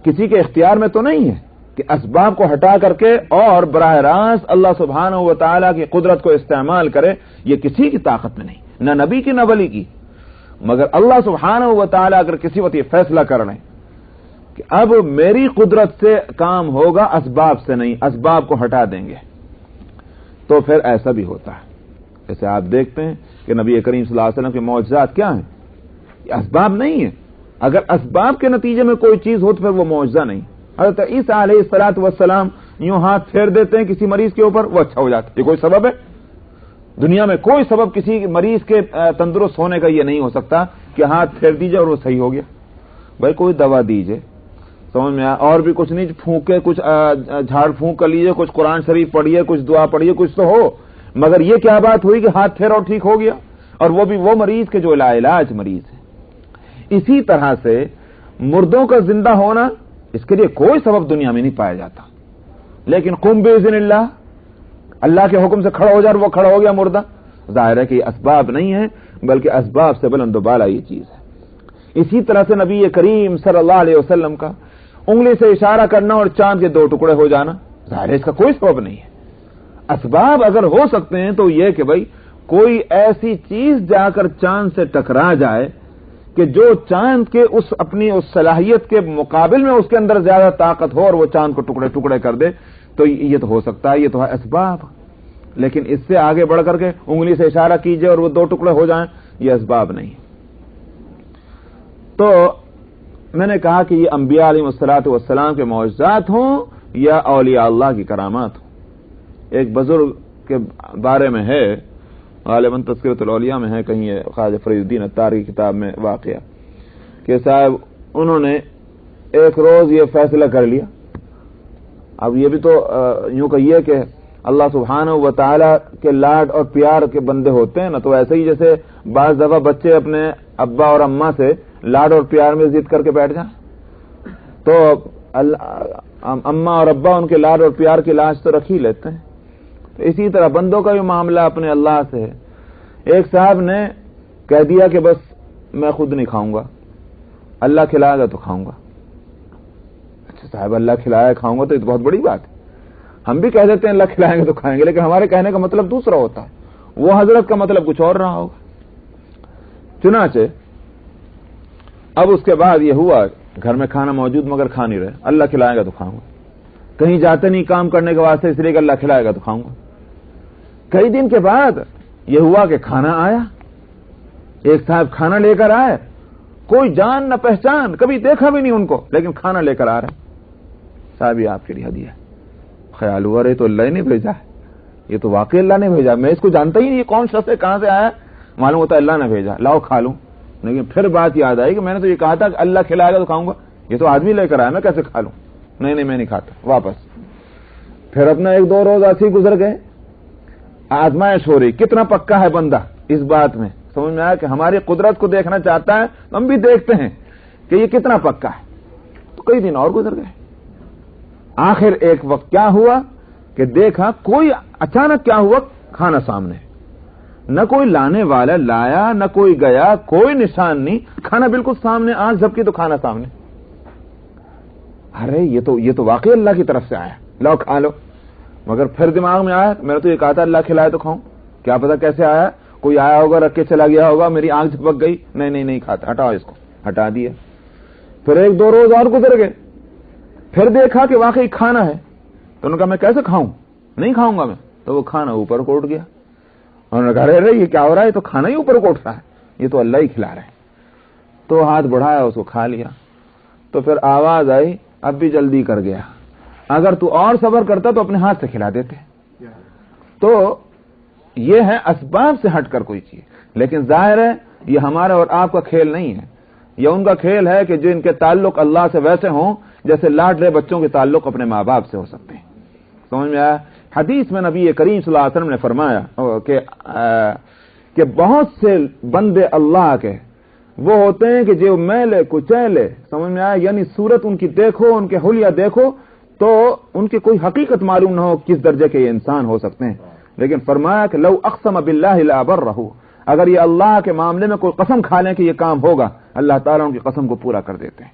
کسی کے اختیار میں تو نہیں ہے. کہ اسباب کو ہٹا کر کے اور براہ راست اللہ سبحانہ و تعالیٰ کی قدرت کو استعمال کرے، یہ کسی کی طاقت میں نہیں، نہ نبی کی نہ ولی کی، مگر اللہ سبحانہ و تعالیٰ اگر کسی وقت یہ فیصلہ کر لیں کہ اب میری قدرت سے کام ہوگا، اسباب سے نہیں، اسباب کو ہٹا دیں گے، تو پھر ایسا بھی ہوتا ہے۔ جیسے آپ دیکھتے ہیں کہ نبی کریم صلی اللہ علیہ وسلم کے معجزات کیا ہیں؟ یہ اسباب نہیں ہیں، اگر اسباب کے نتیجے میں کوئی چیز ہو تو پھر وہ معجزہ نہیں۔ حضرت عیسیٰ علیہ الصلوۃ والسلام یوں ہاتھ پھیر دیتے ہیں کسی مریض کے اوپر، وہ اچھا ہو جاتا ہے، یہ کوئی سبب ہے؟ دنیا میں کوئی سبب کسی مریض کے تندرست ہونے کا یہ نہیں ہو سکتا کہ ہاتھ پھیر دیجئے اور وہ صحیح ہو گیا۔ بھائی کوئی دوا دیجئے، سمجھ میں آیا، اور بھی کچھ نہیں، پھونکے کچھ جھاڑ پھونک کر لیجئے، کچھ قرآن شریف پڑھیے، کچھ دعا پڑھیے، کچھ تو ہو، مگر یہ کیا بات ہوئی کہ ہاتھ پھیرا اور ٹھیک ہو گیا، اور وہ بھی وہ مریض کے جو لاعلاج مریض ہے۔ اسی طرح سے مردوں کا زندہ ہونا، اس کے لیے کوئی سبب دنیا میں نہیں پایا جاتا، لیکن قم باذن اللہ، اللہ کے حکم سے کھڑا ہو جائے اور وہ کھڑا ہو گیا مردہ، ظاہر ہے کہ یہ اسباب نہیں ہے بلکہ اسباب سے بلند و بالا یہ چیز ہے۔ اسی طرح سے نبی کریم صلی اللہ علیہ وسلم کا انگلی سے اشارہ کرنا اور چاند کے دو ٹکڑے ہو جانا، ظاہر ہے اس کا کوئی سبب نہیں ہے۔ اسباب اگر ہو سکتے ہیں تو یہ کہ بھئی کوئی ایسی چیز جا کر چاند سے ٹکرا جائے کہ جو چاند کے اپنی اس صلاحیت کے مقابل میں اس کے اندر زیادہ طاقت ہو اور وہ چاند کو ٹکڑے ٹکڑے کر دے، تو یہ تو ہو سکتا ہے، یہ تو ہے اسباب۔ لیکن اس سے آگے بڑھ کر کے انگلی سے اشارہ کیجئے اور وہ دو ٹکڑے ہو جائیں، یہ اسباب نہیں۔ تو میں نے کہا کہ یہ انبیاء علیہ الصلوۃ والسلام کے معجزات ہوں یا اولیاء اللہ کی کرامات ہوں۔ ایک بزرگ کے بارے میں ہے، غالباً تذکرۃ الاولیاء میں ہے کہیں، یہ خواجہ فرید الدین عطار کی کتاب میں واقعہ کہ صاحب انہوں نے ایک روز یہ فیصلہ کر لیا، اب یہ بھی تو یوں کہیے کہ اللہ سبحانہ و تعالی کے لاڈ اور پیار کے بندے ہوتے ہیں نا، تو ایسے ہی جیسے بعض دفعہ بچے اپنے ابا اور اماں سے لاڈ اور پیار میں ضد کر کے بیٹھ جائیں، تو اماں اور ابا ان کے لاڈ اور پیار کی لاج تو رکھ ہی لیتے ہیں۔ تو اسی طرح بندوں کا بھی معاملہ اپنے اللہ سے ہے۔ ایک صاحب نے کہہ دیا کہ بس میں خود نہیں کھاؤں گا، اللہ کھلائے گا تو کھاؤں گا۔ اچھا صاحب، اللہ کھلایا کھاؤں گا تو یہ تو بہت بڑی بات ہے، ہم بھی کہہ دیتے ہیں اللہ کھلائیں گے تو کھائیں گے، لیکن ہمارے کہنے کا مطلب دوسرا ہوتا ہے، وہ حضرت کا مطلب کچھ اور رہا ہوگا۔ چنانچہ اب اس کے بعد یہ ہوا، گھر میں کھانا موجود مگر کھا نہیں رہے، اللہ کھلائے گا تو کھاؤں گا، کہیں جاتے نہیں کام کرنے کے واسطے اس لیے کہ اللہ کھلائے گا تو کھاؤں گا۔ کئی دن کے بعد یہ ہوا کہ کھانا آیا، ایک صاحب کھانا لے کر آئے، کوئی جان نہ پہچان، کبھی دیکھا بھی نہیں ان کو، لیکن کھانا لے کر آ رہے۔ صاحب یہ آپ کے لیے ہدیہ ہے۔ خیال ہوا رہے تو اللہ نے بھیجا ہے، یہ تو واقعی اللہ نے بھیجا، میں اس کو جانتا ہی نہیں یہ کون شخص ہے، کہاں سے آیا، معلوم ہوتا ہے اللہ نے بھیجا، لاؤ کھا لوں۔ لیکن پھر بات یاد آئی کہ میں نے تو یہ کہا تھا کہ اللہ کھلائے گا تو کھاؤں گا، یہ تو آدمی لے کر آیا، میں کیسے کھا لوں؟ نہیں میں نہیں کھاتا، واپس۔ پھر اپنا ایک دو روز ایسے ہی گزر گئے، آزمائش ہو رہی کتنا پکا ہے بندہ اس بات میں، سمجھ میں آیا کہ ہماری قدرت کو دیکھنا چاہتا ہے، ہم بھی دیکھتے ہیں کہ یہ کتنا پکا ہے۔ تو کئی دن اور گزر گئے، آخر ایک وقت کیا ہوا کہ دیکھا کوئی اچانک کیا ہوا، کھانا سامنے، نہ کوئی لانے والا لایا، نہ کوئی گیا، کوئی نشان نہیں، کھانا بالکل سامنے، آنکھ جھپکی تو کھانا سامنے۔ ارے یہ تو واقعی اللہ کی طرف سے آیا، لاؤ کھا لو۔ مگر پھر دماغ میں آیا، میں نے تو یہ کہا تھا اللہ کھلائے تو کھاؤں، کیا پتا کیسے آیا، کوئی آیا ہوگا رکھ کے چلا گیا ہوگا، میری آنکھ جھپک گئی، نہیں کھاتا، ہٹاؤ اس کو، ہٹا دیا۔ پھر ایک دو روز اور گزر گئے، پھر دیکھا کہ واقعی کھانا ہے، تو انہوں نے کہا میں کیسے کھاؤں، نہیں کھاؤں گا میں، تو وہ کھانا اوپر کو اٹھ گیا۔ انہوں نے کہا ارے یہ کیا ہو رہا ہے، یہ تو کھانا ہی اوپر کو اٹھ رہا ہے، یہ تو اللہ ہی کھلا رہا ہے۔ تو ہاتھ بڑھایا، اس کو کھا لیا۔ تو پھر آواز آئی اب بھی جلدی کر گیا، اگر تو اور صبر کرتا تو اپنے ہاتھ سے کھلا دیتے۔ تو یہ ہے اسباب سے ہٹ کر کوئی چیز، لیکن ظاہر ہے یہ ہمارا اور آپ کا کھیل نہیں ہے، یہ ان کا کھیل ہے کہ جن کے تعلق اللہ سے ویسے ہوں جیسے لاڈ رہے بچوں کے تعلق اپنے ماں باپ سے ہو سکتے ہیں۔ سمجھ میں آیا؟ حدیث میں نبی کریم صلی اللہ علیہ وسلم نے فرمایا کہ بہت سے بندے اللہ کے وہ ہوتے ہیں کہ جو میلے کچیلے، سمجھ میں آیا، یعنی صورت ان کی دیکھو، ان کے حلیہ دیکھو تو ان کی کوئی حقیقت معلوم نہ ہو کس درجے کے یہ انسان ہو سکتے ہیں، لیکن فرمایا کہ لو اقسم باللہ لابرہ، اگر یہ اللہ کے معاملے میں کوئی قسم کھا لیں کہ یہ کام ہوگا، اللہ تعالیٰ ان کی قسم کو پورا کر دیتے ہیں۔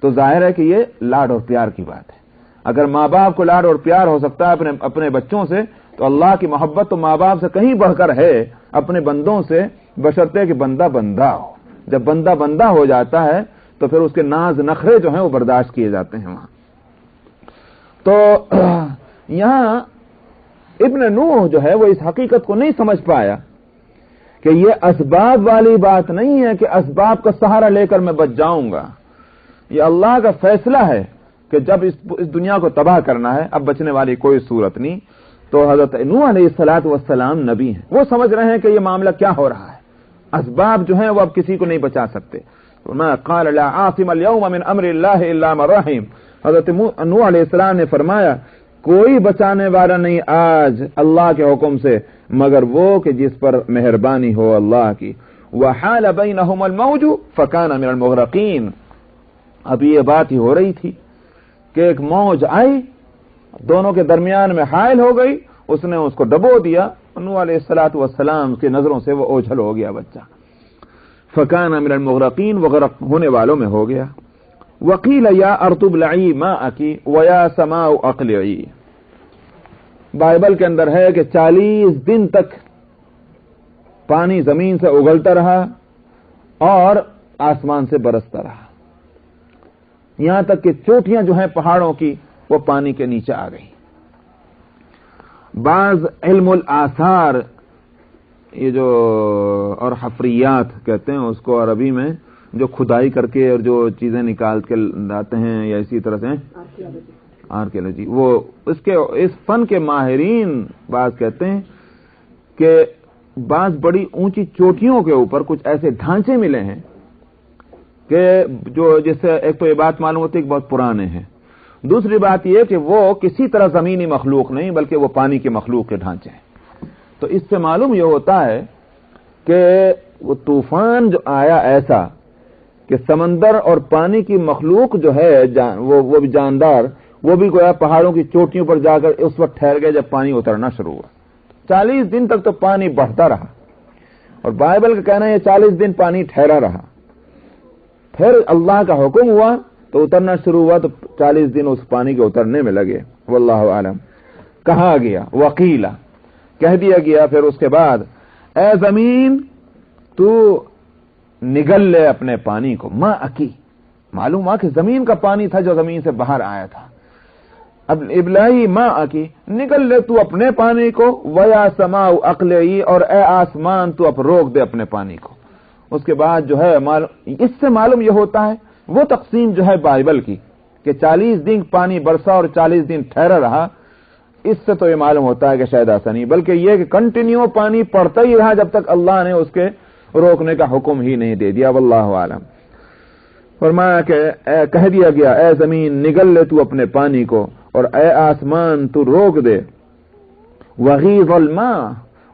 تو ظاہر ہے کہ یہ لاڈ اور پیار کی بات ہے۔ اگر ماں باپ کو لاڈ اور پیار ہو سکتا ہے اپنے بچوں سے، تو اللہ کی محبت تو ماں باپ سے کہیں بڑھ کر ہے اپنے بندوں سے، بشرطے کہ بندہ بندہ ہو۔ جب بندہ بندہ ہو جاتا ہے تو پھر اس کے ناز نخرے جو ہیں وہ برداشت کیے جاتے ہیں وہاں۔ تو یہاں ابن نوح جو ہے وہ اس حقیقت کو نہیں سمجھ پایا کہ یہ اسباب والی بات نہیں ہے کہ اسباب کا سہارا لے کر میں بچ جاؤں گا۔ یہ اللہ کا فیصلہ ہے کہ جب اس دنیا کو تباہ کرنا ہے، اب بچنے والی کوئی صورت نہیں۔ تو حضرت نوح علیہ السلام نبی ہیں، وہ سمجھ رہے ہیں کہ یہ معاملہ کیا ہو رہا ہے، اسباب جو ہیں وہ اب کسی کو نہیں بچا سکتے۔ قال لا عاصم اليوم من امر اللہ الا من رحم، حضرت نوح علیہ السلام نے فرمایا کوئی بچانے والا نہیں آج اللہ کے حکم سے مگر وہ کہ جس پر مہربانی ہو اللہ کی۔ وحال بینہم الموج فکان من المغرقین، اب یہ بات ہی ہو رہی تھی کہ ایک موج آئی، دونوں کے درمیان میں حائل ہو گئی، اس نے اس کو ڈبو دیا، نوح علیہ السلام کی نظروں سے وہ اوجھل ہو گیا بچہ، فکان من المغرقین، وہ غرق ہونے والوں میں ہو گیا۔ وقیل یا ارض ابلعی ماءک ویا سماء اقلعی، بائبل کے اندر ہے کہ 40 دن تک پانی زمین سے اگلتا رہا اور آسمان سے برستا رہا، یہاں تک کہ چوٹیاں جو ہیں پہاڑوں کی وہ پانی کے نیچے آ گئی۔ بعض علم الآثار، یہ جو اور حفریات کہتے ہیں اس کو عربی میں، جو کھدائی کر کے اور جو چیزیں نکال کے لاتے ہیں، یا اسی طرح سے آرکیالوجی، وہ اس فن کے ماہرین بعض کہتے ہیں کہ بعض بڑی اونچی چوٹیوں کے اوپر کچھ ایسے ڈھانچے ملے ہیں کہ جو جس سے ایک تو یہ بات معلوم ہوتی ہے کہ بہت پرانے ہیں، دوسری بات یہ کہ وہ کسی طرح زمینی مخلوق نہیں بلکہ وہ پانی کے مخلوق کے ڈھانچے ہیں۔ تو اس سے معلوم یہ ہوتا ہے کہ وہ طوفان جو آیا ایسا کہ سمندر اور پانی کی مخلوق جو ہے وہ بھی جاندار، وہ بھی گویا پہاڑوں کی چوٹیوں پر جا کر اس وقت ٹھہر گئے جب پانی اترنا شروع ہوا۔ 40 دن تک تو پانی بڑھتا رہا، اور بائبل کا کہنا ہے یہ 40 دن پانی ٹھہرا رہا، پھر اللہ کا حکم ہوا تو اترنا شروع ہوا، تو 40 دن اس پانی کے اترنے میں لگے۔ واللہ عالم۔ کہا گیا وقیلا، کہہ دیا گیا پھر اس کے بعد، اے زمین تو نگل لے اپنے پانی کو، ماں اکی، معلوم ہوا کہ زمین کا پانی تھا جو زمین سے باہر آیا تھا، اب ابلائی ماں اکی، نگل لے تو اپنے پانی کو، ویا سماء اقلعی، اور اے آسمان تو اب روک دے اپنے پانی کو۔ اس کے بعد جو ہے اس سے معلوم یہ ہوتا ہے وہ تقسیم جو ہے بائبل کی کہ 40 دن پانی برسا اور 40 دن ٹھہرا رہا، اس سے تو یہ معلوم ہوتا ہے کہ شاید ایسا نہیں، بلکہ یہ کہ کنٹینیو پانی پڑتا ہی رہا جب تک اللہ نے اس کے روکنے کا حکم ہی نہیں دے دیا۔ واللہ عالم۔ فرمایا کہ کہہ دیا گیا اے زمین نگل لے تو اپنے پانی کو، اور اے آسمان تو روک دے، وغیض الماء،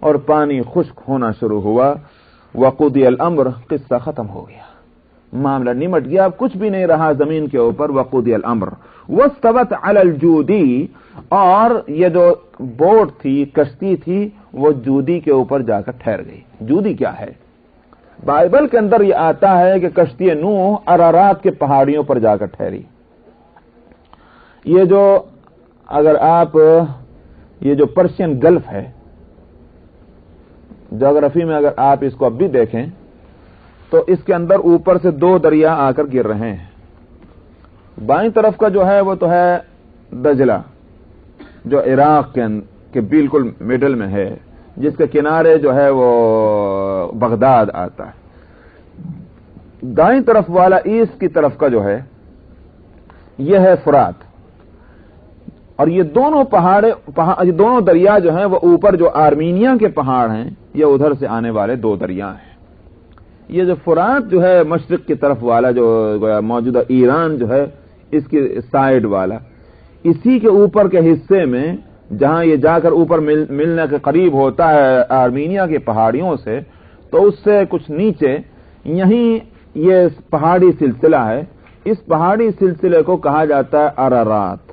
اور پانی خشک ہونا شروع ہوا، وقضی الامر، قصہ ختم ہو گیا، معاملہ نمٹ گیا، اب کچھ بھی نہیں رہا زمین کے اوپر۔ وقضی الامر واستوت علی الجودی، اور یہ جو بوٹ تھی، کشتی تھی، وہ جودی کے اوپر جا کر ٹھہر گئی۔ جودی کیا ہے؟ بائبل کے اندر یہ آتا ہے کہ کشتی نوح ارارات کے پہاڑیوں پر جا کر ٹھہری۔ یہ جو اگر آپ یہ جو پرشین گلف ہے، جغرافی میں اگر آپ اس کو اب بھی دیکھیں تو اس کے اندر اوپر سے 2 دریا آ کر گر رہے ہیں۔ بائیں طرف کا جو ہے وہ تو ہے دجلہ، جو عراق کے بالکل مڈل میں ہے، جس کے کنارے جو ہے وہ بغداد آتا ہے۔ دائیں طرف والا ایسٹ کی طرف کا جو ہے یہ ہے فرات، اور یہ دونوں دریا جو ہیں وہ اوپر جو آرمینیا کے پہاڑ ہیں، یہ ادھر سے آنے والے 2 دریا ہیں۔ یہ جو فرات جو ہے مشرق کی طرف والا، جو موجودہ ایران جو ہے اس کی سائیڈ والا، اسی کے اوپر کے حصے میں جہاں یہ جا کر اوپر ملنے کے قریب ہوتا ہے آرمینیا کی پہاڑیوں سے، تو اس سے کچھ نیچے یہیں یہ پہاڑی سلسلہ ہے، اس پہاڑی سلسلے کو کہا جاتا ہے ارارات۔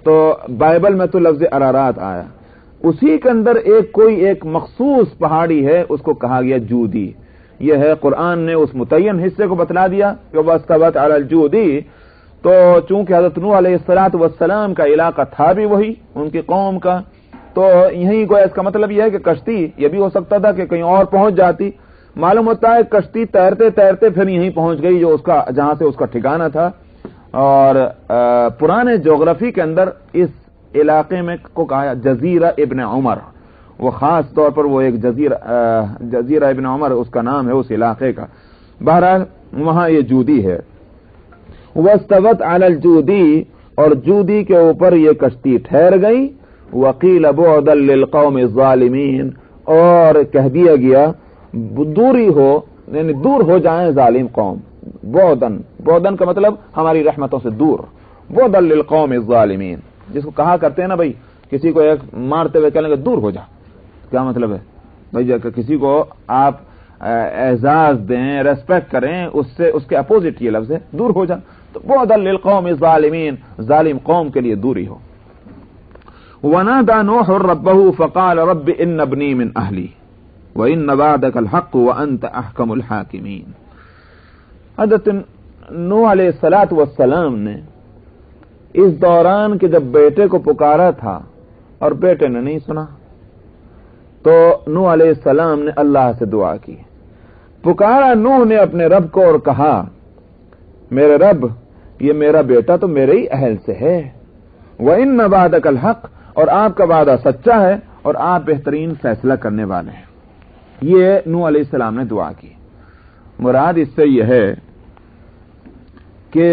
تو بائبل میں تو لفظ ارارات آیا، اسی کے اندر کوئی ایک مخصوص پہاڑی ہے، اس کو کہا گیا جودی۔ یہ ہے قرآن نے اس متعین حصے کو بتلا دیا کہ واستوت علی الجودی، تو چونکہ حضرت نوح علیہ السلام کا علاقہ تھا بھی وہی ان کی قوم کا، تو یہیں کو اس کا مطلب یہ ہے کہ کشتی، یہ بھی ہو سکتا تھا کہ کہیں اور پہنچ جاتی، معلوم ہوتا ہے کشتی تیرتے تیرتے پھر یہیں پہنچ گئی جو اس کا جہاں سے اس کا ٹھکانہ تھا۔ اور پرانے جغرافی کے اندر اس علاقے میں کو کہا جزیرہ ابن عمر، وہ خاص طور پر وہ ایک جزیرہ ابن عمر اس کا نام ہے اس علاقے کا۔ بہرحال وہاں یہ جودی ہے۔ واستوت علی الجودی، اور جودی کے اوپر یہ کشتی ٹھہر گئی۔ وقیل بعدا للقوم الظالمین، اور کہہ دیا گیا دوری ہو، یعنی دور ہو جائیں ظالم قوم۔ بعدن کا مطلب ہماری رحمتوں سے دور۔ بعدا للقوم الظالمین، جس کو کہا کرتے ہیں نا بھائی، کسی کو ایک مارتے ہوئے کہنے کہ دور ہو جا، کیا مطلب ہے بھائی؟ کسی کو آپ اعزاز دیں، ریسپیکٹ کریں، اس سے اس کے اپوزٹ یہ لفظ ہے دور ہو جا۔ تو بعدا للقوم الظالمین، ظالم قوم کے لیے دوری ہو۔ ونادى نوح ربه فقال رب ان ابني من اهلي وان وعدك الحق وانت احكم الحاكمين۔ حضرت نوح علیہ السلام نے اس دوران کہ جب بیٹے کو پکارا تھا اور بیٹے نے نہیں سنا، تو نوح علیہ السلام نے اللہ سے دعا کی۔ پکارا نوح نے اپنے رب کو اور کہا میرے رب، یہ میرا بیٹا تو میرے ہی اہل سے ہے، وَإِنَّ وَعْدَكَ الْحَقُّ، اور آپ کا وعدہ سچا ہے اور آپ بہترین فیصلہ کرنے والے ہیں۔ یہ نوح علیہ السلام نے دعا کی۔ مراد اس سے یہ ہے کہ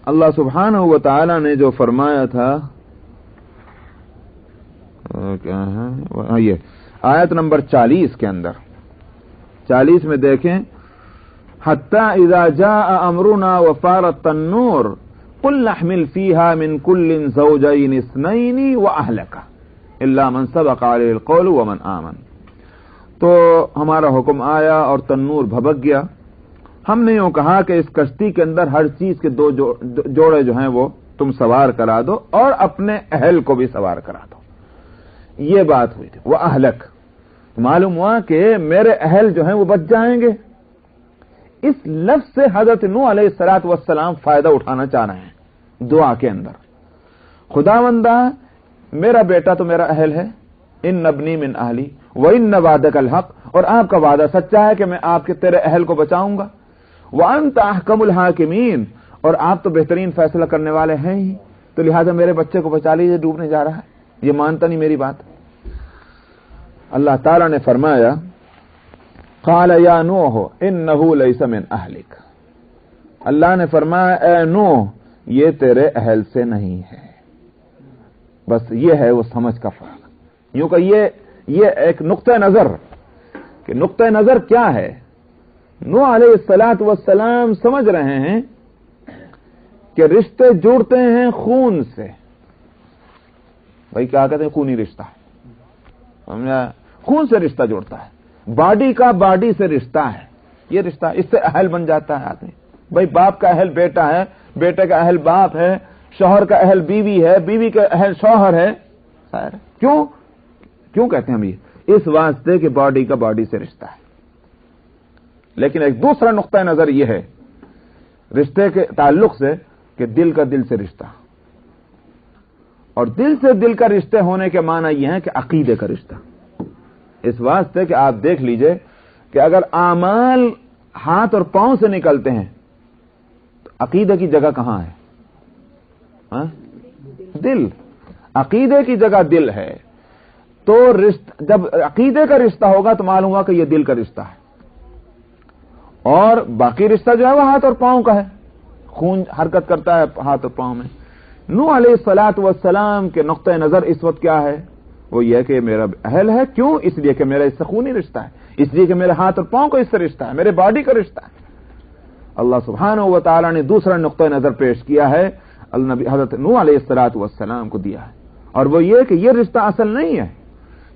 اللہ سبحانہ و تعالی نے جو فرمایا تھا، کیا ہے یہ آیت نمبر 40 کے اندر، 40 میں دیکھیں، حتی اذا جاء امرنا وفارت النور قل نحمل فيها من كل زوجين اثنين واهلك الا من سبق عليه القول ومن آمن۔ تو ہمارا حکم آیا اور تنور بھبک گیا، ہم نے یوں کہا کہ اس کشتی کے اندر ہر چیز کے دو جوڑے جو ہیں وہ تم سوار کرا دو اور اپنے اہل کو بھی سوار کرا دو۔ یہ بات ہوئی تھی۔ وہ اہلک، معلوم ہوا کہ میرے اہل جو ہیں وہ بچ جائیں گے۔ اس لفظ سے حضرت نوح علیہ السلام فائدہ اٹھانا چاہ رہے ہیں دعا کے اندر۔ خداوندہ میرا بیٹا تو میرا اہل ہے، ان ابنی من اہلی وان وعدک الحق، اور آپ کا وعدہ سچا ہے کہ میں آپ کے تیرے اہل کو بچاؤں گا، وانت احکم الحاکمین، اور آپ تو بہترین فیصلہ کرنے والے ہیں ہی، تو لہذا میرے بچے کو بچا لیجیے، ڈوبنے جا رہا ہے، یہ مانتا نہیں میری بات۔ اللہ تعالی نے فرمایا قال یا نوح انه ليس من اہلک، اللہ نے فرمایا اے نوح یہ تیرے اہل سے نہیں ہے۔ بس یہ ہے وہ سمجھ کا فرق۔ یوں کہ یہ ایک نقطہ نظر، کہ نقطہ نظر کیا ہے؟ نوح علیہ السلام سمجھ رہے ہیں کہ رشتے جڑتے ہیں خون سے۔ بھائی کیا کہتے ہیں؟ خونی رشتہ، سمجھا؟ خون سے رشتہ جڑتا ہے، باڈی کا باڈی سے رشتہ ہے، یہ رشتہ، اس سے اہل بن جاتا ہے آدمی۔ بھائی باپ کا اہل بیٹا ہے، بیٹے کا اہل باپ ہے، شوہر کا اہل بیوی ہے، بیوی کا اہل شوہر ہے۔ کیوں کہتے ہیں ہم یہ؟ اس واسطے کہ باڈی کا باڈی سے رشتہ ہے۔ لیکن ایک دوسرا نقطہ نظر یہ ہے رشتے کے تعلق سے کہ دل کا دل سے رشتہ، اور دل سے دل کا رشتے ہونے کے معنی یہ ہے کہ عقیدے کا رشتہ۔ اس واسطے کہ آپ دیکھ لیجئے کہ اگر اعمال ہاتھ اور پاؤں سے نکلتے ہیں تو عقیدے کی جگہ کہاں ہے؟ دل۔ عقیدے کی جگہ دل ہے، تو جب عقیدے کا رشتہ ہوگا تو معلوم ہوا کہ یہ دل کا رشتہ ہے، اور باقی رشتہ جو ہے وہ ہاتھ اور پاؤں کا ہے، خون حرکت کرتا ہے ہاتھ اور پاؤں میں۔ نوح علیہ السلام کے نقطہ نظر اس وقت کیا ہے؟ وہ یہ کہ میرا اہل ہے۔ کیوں؟ اس لیے کہ میرا اس سے خونی رشتہ ہے، اس لیے کہ میرے ہاتھ اور پاؤں کا اس سے رشتہ ہے، میرے باڈی کا رشتہ ہے۔ اللہ سبحانہ و تعالی نے دوسرا نقطہ نظر پیش کیا ہے، حضرت نوح علیہ السلام کو دیا ہے، اور وہ یہ کہ یہ رشتہ اصل نہیں ہے۔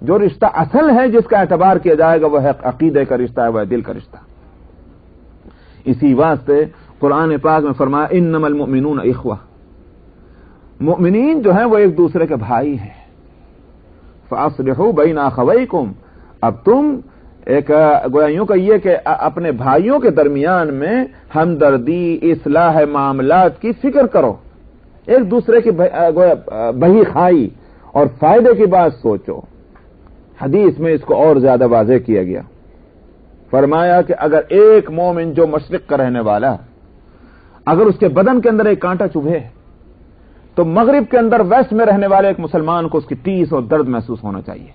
جو رشتہ اصل ہے جس کا اعتبار کیا جائے گا وہ ہے عقیدے کا رشتہ ہے، وہ ہے دل کا رشتہ۔ اسی واسطے قرآن پاک میں فرمایا انما المؤمنون اخوہ، مؤمنین جو ہیں وہ ایک دوسرے کے بھائی ہیں۔ فاصلحوا بین اخویکم، اب تم ایک گویا یوں کہیے کہ اپنے بھائیوں کے درمیان میں ہمدردی، اصلاح معاملات کی فکر کرو، ایک دوسرے کی گویا بہی خائی اور فائدے کی بات سوچو۔ حدیث میں اس کو اور زیادہ واضح کیا گیا، فرمایا کہ اگر ایک مومن جو مشرق کا رہنے والا اگر اس کے بدن کے اندر ایک کانٹا چبھے تو مغرب کے اندر ویسٹ میں رہنے والے ایک مسلمان کو اس کی ٹیس اور درد محسوس ہونا چاہیے۔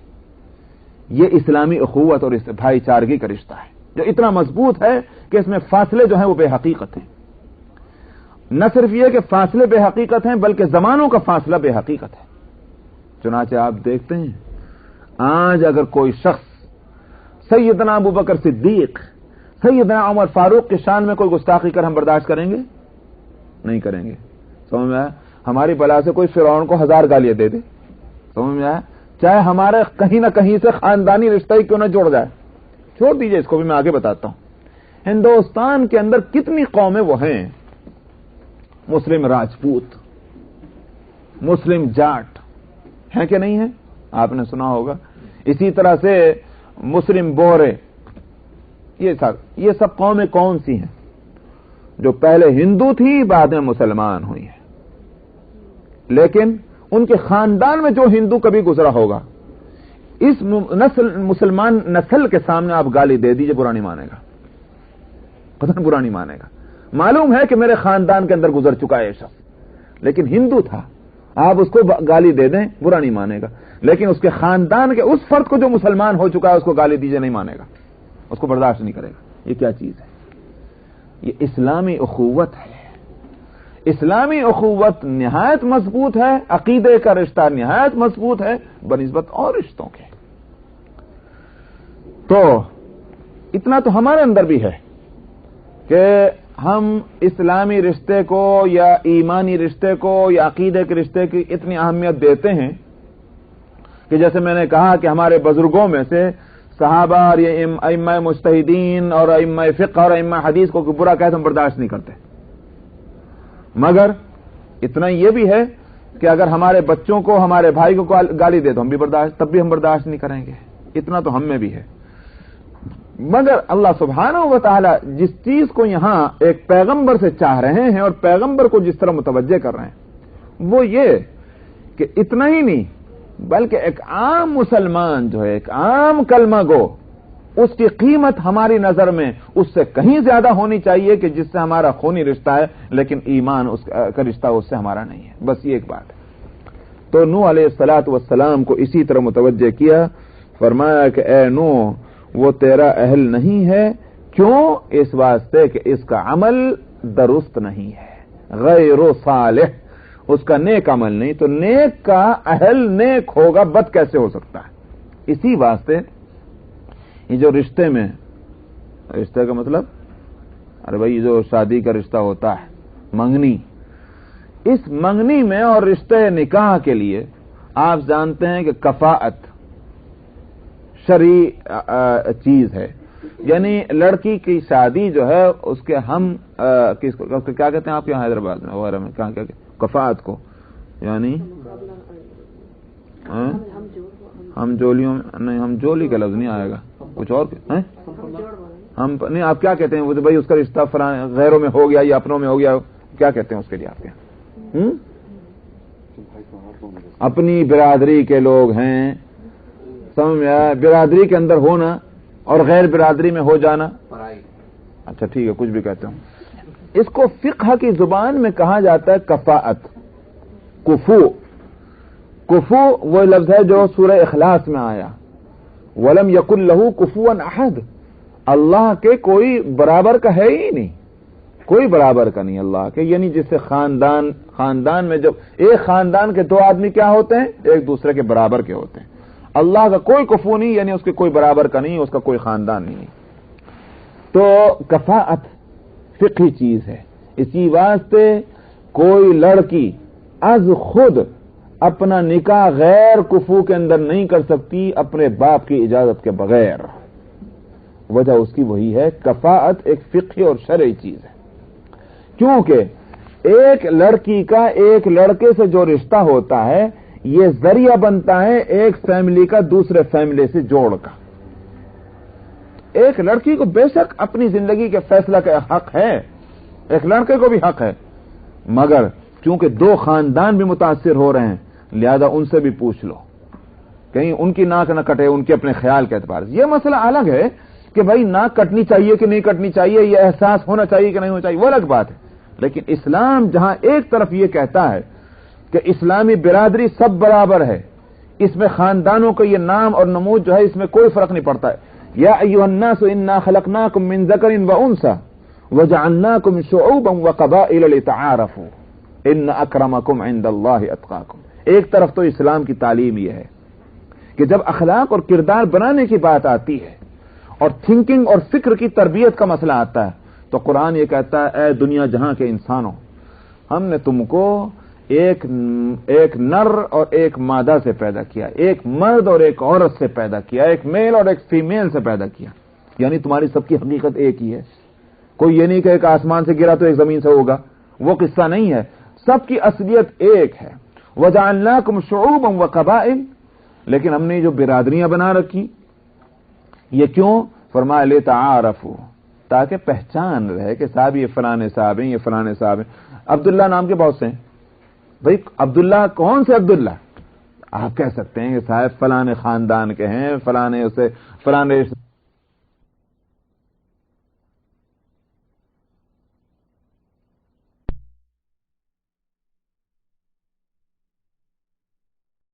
یہ اسلامی اخوت اور اس بھائی چارگی کا رشتہ ہے جو اتنا مضبوط ہے کہ اس میں فاصلے جو ہیں وہ بے حقیقت ہیں۔ نہ صرف یہ کہ فاصلے بے حقیقت ہیں بلکہ زمانوں کا فاصلہ بے حقیقت ہے۔ چنانچہ آپ دیکھتے ہیں آج اگر کوئی شخص سیدنا ابوبکر صدیق، سیدنا عمر فاروق کی شان میں کوئی گستاخی کر ہم برداشت کریں گے؟ نہیں کریں گے۔ سمجھ میں آیا؟ ہماری بلا سے کوئی فرعون کو 1000 گالیاں دے دے، سمجھ میں آیا؟ چاہے ہمارے کہیں نہ کہیں سے خاندانی رشتہ ہی کیوں نہ جوڑ جائے، چھوڑ دیجئے اس کو بھی، میں آگے بتاتا ہوں۔ ہندوستان کے اندر کتنی قومیں وہ ہیں، مسلم راجپوت، مسلم جاٹ ہیں کہ نہیں ہیں؟ آپ نے سنا ہوگا۔ اسی طرح سے مسلم بورے، یہ سب قومیں کون سی ہیں جو پہلے ہندو تھی بعد میں مسلمان ہوئی ہیں، لیکن ان کے خاندان میں جو ہندو کبھی گزرا ہوگا اس مسلمان نسل کے سامنے آپ گالی دے دیجئے، برا نہیں مانے گا، قطعاً برا نہیں مانے گا۔ معلوم ہے کہ میرے خاندان کے اندر گزر چکا ہے یہ شخص، لیکن ہندو تھا، آپ اس کو گالی دے دیں برا نہیں مانے گا، لیکن اس کے خاندان کے اس فرد کو جو مسلمان ہو چکا ہے اس کو گالی دیجئے نہیں مانے گا، اس کو برداشت نہیں کرے گا۔ یہ کیا چیز ہے؟ یہ اسلامی اخوت ہے۔ اسلامی اخوت نہایت مضبوط ہے، عقیدے کا رشتہ نہایت مضبوط ہے بنسبت اور رشتوں کے۔ تو اتنا تو ہمارے اندر بھی ہے کہ ہم اسلامی رشتے کو یا ایمانی رشتے کو یا عقیدے کے رشتے کی اتنی اہمیت دیتے ہیں کہ جیسے میں نے کہا کہ ہمارے بزرگوں میں سے صحابہ اور یہ ائمہ مجتہدین اور ائمہ فقہ اور ائمہ حدیث کو برا کہتے ہم برداشت نہیں کرتے، مگر اتنا یہ بھی ہے کہ اگر ہمارے بچوں کو، ہمارے بھائی کو گالی دے تو ہم بھی تب بھی ہم برداشت نہیں کریں گے، اتنا تو ہم میں بھی ہے۔ مگر اللہ سبحانہ و تعالی جس چیز کو یہاں ایک پیغمبر سے چاہ رہے ہیں اور پیغمبر کو جس طرح متوجہ کر رہے ہیں وہ یہ کہ اتنا ہی نہیں بلکہ ایک عام مسلمان جو ہے، ایک عام کلمہ گو، اس کی قیمت ہماری نظر میں اس سے کہیں زیادہ ہونی چاہیے کہ جس سے ہمارا خونی رشتہ ہے لیکن ایمان اس کا رشتہ اس سے ہمارا نہیں ہے۔ بس یہ ایک بات ہے۔ تو نوح علیہ الصلوۃ والسلام کو اسی طرح متوجہ کیا، فرمایا کہ اے نوح وہ تیرا اہل نہیں ہے، کیوں؟ اس واسطے کہ اس کا عمل درست نہیں ہے، غیر صالح، اس کا نیک عمل نہیں، تو نیک کا اہل نیک ہوگا، بد کیسے ہو سکتا ہے؟ اسی واسطے یہ جو رشتے میں، رشتے کا مطلب ارے بھائی جو شادی کا رشتہ ہوتا ہے منگنی، اس منگنی میں اور رشتے نکاح کے لیے آپ جانتے ہیں کہ کفاءت شرعی چیز ہے، یعنی لڑکی کی شادی جو ہے اس کے ہم کیا کہتے ہیں آپ یہاں حیدرآباد میں وغیرہ میں کہاں کیا کفاءت کو، یعنی ہم جولیوں میں نہیں، ہم جولی کا لفظ نہیں آئے گا، کچھ اور ہم نہیں، آپ کیا کہتے ہیں وہ بھائی اس کا رشتہ غیروں میں ہو گیا یا اپنوں میں ہو گیا، کیا کہتے ہیں اس کے لیے آپ کے؟ اپنی برادری کے لوگ ہیں، سمجھ میں آیا؟ برادری کے اندر ہونا اور غیر برادری میں ہو جانا، اچھا ٹھیک ہے کچھ بھی کہتے ہوں، اس کو فقہ کی زبان میں کہا جاتا ہے کفاءت، کفو۔ کفو وہ لفظ ہے جو سورہ اخلاص میں آیا، وَلَمْ يَكُنْ لَهُ كُفُوًا أَحَدٌ، اللہ کے کوئی برابر کا ہے ہی نہیں، کوئی برابر کا نہیں اللہ کے، یعنی جس سے خاندان میں جب ایک خاندان کے دو آدمی کیا ہوتے ہیں؟ ایک دوسرے کے برابر کے ہوتے ہیں، اللہ کا کوئی کفو نہیں، یعنی اس کے کوئی برابر کا نہیں، اس کا کوئی خاندان نہیں۔ تو کفاءت فقہی چیز ہے، اسی واسطے کوئی لڑکی از خود اپنا نکاح غیر کفو کے اندر نہیں کر سکتی اپنے باپ کی اجازت کے بغیر، وجہ اس کی وہی ہے، کفاءت ایک فقہی اور شرعی چیز ہے، کیونکہ ایک لڑکی کا ایک لڑکے سے جو رشتہ ہوتا ہے یہ ذریعہ بنتا ہے ایک فیملی کا دوسرے فیملی سے جوڑ کا، ایک لڑکی کو بے شک اپنی زندگی کے فیصلہ کا حق ہے، ایک لڑکے کو بھی حق ہے، مگر چونکہ دو خاندان بھی متاثر ہو رہے ہیں لہذا ان سے بھی پوچھ لو، کہیں ان کی ناک نہ کٹے ان کے اپنے خیال کے اعتبار سے۔ یہ مسئلہ الگ ہے کہ بھائی ناک کٹنی چاہیے کہ نہیں کٹنی چاہیے، یہ احساس ہونا چاہیے کہ نہیں ہونا چاہیے، وہ الگ بات ہے، لیکن اسلام جہاں ایک طرف یہ کہتا ہے کہ اسلامی برادری سب برابر ہے، اس میں خاندانوں کا یہ نام اور نمود جو ہے اس میں کوئی فرق نہیں پڑتا ہے، یا ایھا الناس انا خلقناکم من ذکر وانثى وجعلناکم شعوبا وقبائل لتعارفوا ان اکرمکم عند اللہ اتقاکم۔ ایک طرف تو اسلام کی تعلیم یہ ہے کہ جب اخلاق اور کردار بنانے کی بات آتی ہے اور تھنکنگ اور فکر کی تربیت کا مسئلہ آتا ہے تو قرآن یہ کہتا ہے اے دنیا جہاں کے انسانوں، ہم نے تم کو ایک نر اور ایک مادہ سے پیدا کیا، ایک مرد اور ایک عورت سے پیدا کیا، ایک میل اور ایک فیمیل سے پیدا کیا، یعنی تمہاری سب کی حقیقت ایک ہی ہے۔ کوئی یہ نہیں کہ ایک آسمان سے گرا تو ایک زمین سے ہوگا، وہ قصہ نہیں ہے، سب کی اصلیت ایک ہے۔ وَجَعَلْنَاكُمْ شُعُوبًا وَقَبَائِلَ، لیکن ہم نے جو برادریاں بنا رکھی یہ کیوں؟ فرمایا لِتَعَارَفُوا، تاکہ پہچان رہے کہ صاحب یہ فلانے صاحب ہیں، یہ فلانے صاحب ہیں۔ عبداللہ نام کے بہت سے ہیں، بھئی عبداللہ کون سے عبداللہ؟ آپ کہہ سکتے ہیں کہ صاحب فلانے خاندان کے ہیں، فلانے